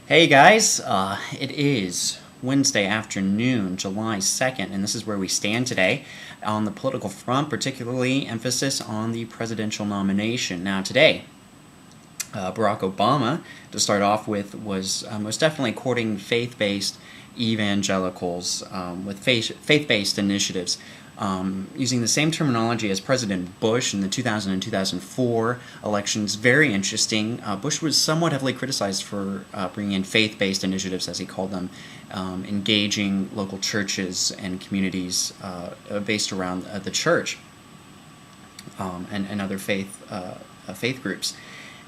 Hey guys, it is Wednesday afternoon, July 2nd, and this is where we stand today on the political front, particularly emphasis on the presidential nomination. Now, today, Barack Obama, to start off with, was most definitely courting faith-based evangelicals with faith-based initiatives, using the same terminology as President Bush in the 2000 and 2004 elections. Very interesting. Bush was somewhat heavily criticized for bringing in faith-based initiatives, as he called them, engaging local churches and communities based around the church and other faith groups.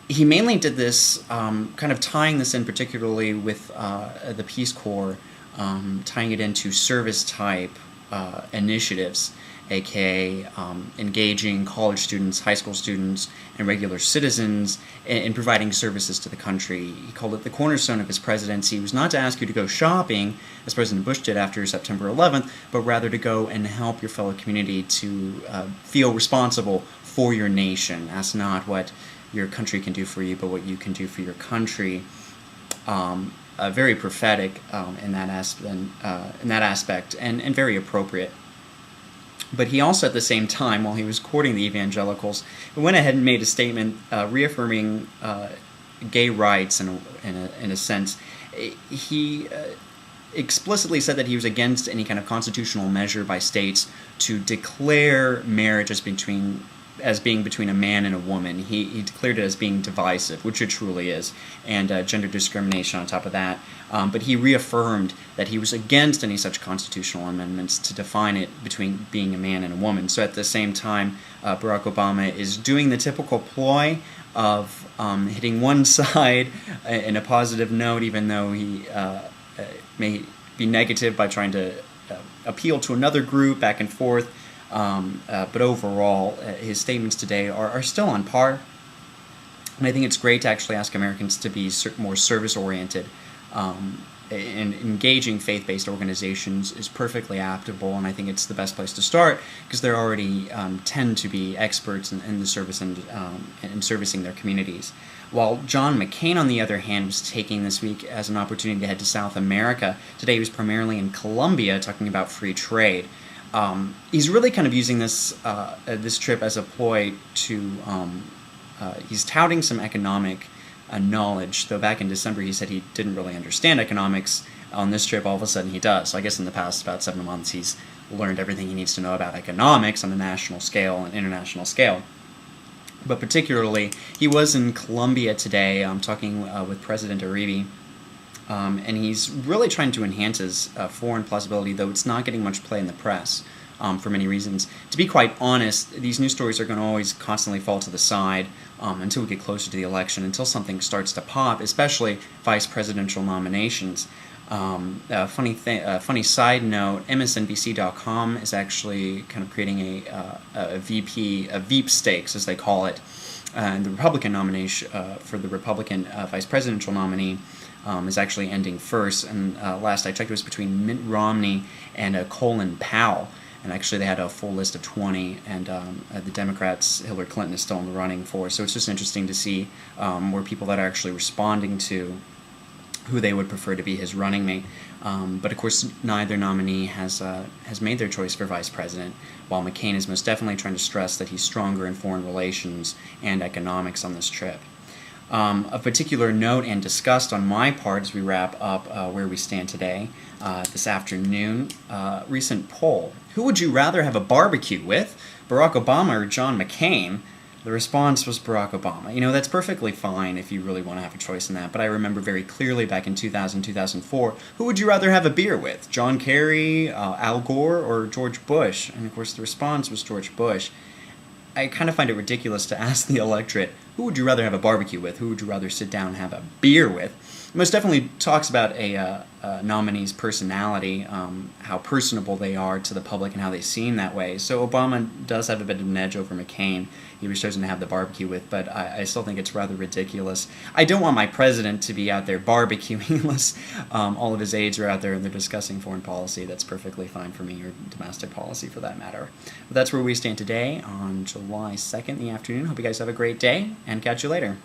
He mainly did this, kind of tying this in particularly with the Peace Corps, tying it into service-type initiatives, aka engaging college students, high school students, and regular citizens in providing services to the country. He called it the cornerstone of his presidency. It was not to ask you to go shopping, as President Bush did after September 11th, but rather to go and help your fellow community to feel responsible for your nation. Ask not what your country can do for you, but what you can do for your country. Very prophetic in that aspect, and very appropriate. But he also, at the same time, while he was courting the evangelicals, went ahead and made a statement reaffirming gay rights in a sense. He explicitly said that he was against any kind of constitutional measure by states to declare marriage as being between a man and a woman. He declared it as being divisive, which it truly is, and gender discrimination on top of that. But he reaffirmed that he was against any such constitutional amendments to define it between being a man and a woman. So at the same time, Barack Obama is doing the typical ploy of hitting one side in a positive note, even though he may be negative by trying to appeal to another group back and forth. But overall, his statements today are still on par. And I think it's great to actually ask Americans to be more service-oriented. And engaging faith-based organizations is perfectly applicable, and I think it's the best place to start because they already tend to be experts in the service and in servicing their communities. While John McCain, on the other hand, was taking this week as an opportunity to head to South America. Today he was primarily in Colombia talking about free trade. He's really kind of using this trip as a ploy to, he's touting some economic knowledge, though back in December he said he didn't really understand economics. On this trip, all of a sudden he does. So I guess in the past about 7 months he's learned everything he needs to know about economics on a national scale and international scale. But particularly, he was in Colombia today talking with President Uribe. And he's really trying to enhance his foreign plausibility, though it's not getting much play in the press for many reasons. To be quite honest, these news stories are going to always constantly fall to the side until we get closer to the election, until something starts to pop, especially vice presidential nominations. Funny side note, MSNBC.com is actually kind of creating a Veep stakes, as they call it, and the Republican nomination for the Republican vice presidential nominee is actually ending first, and last I checked it was between Mitt Romney and Colin Powell, and actually they had a full list of 20, and the Democrats, Hillary Clinton is still in the running for, so it's just interesting to see where people that are actually responding to who they would prefer to be his running mate. But of course, neither nominee has made their choice for vice president, while McCain is most definitely trying to stress that he's stronger in foreign relations and economics on this trip. Of particular note and discussed on my part as we wrap up where we stand today, this afternoon, recent poll. Who would you rather have a barbecue with, Barack Obama or John McCain? The response was Barack Obama. You know, that's perfectly fine if you really want to have a choice in that, but I remember very clearly back in 2000, 2004, who would you rather have a beer with? John Kerry, Al Gore, or George Bush? And of course the response was George Bush. I kind of find it ridiculous to ask the electorate, who would you rather have a barbecue with? Who would you rather sit down and have a beer with? It most definitely talks about a nominee's personality, how personable they are to the public and how they seem that way. So Obama does have a bit of an edge over McCain. He was chosen to have the barbecue with, but I still think it's rather ridiculous. I don't want my president to be out there barbecuing unless all of his aides are out there and they're discussing foreign policy. That's perfectly fine for me, or domestic policy for that matter. But that's where we stand today on July 2nd in the afternoon. Hope you guys have a great day, and catch you later.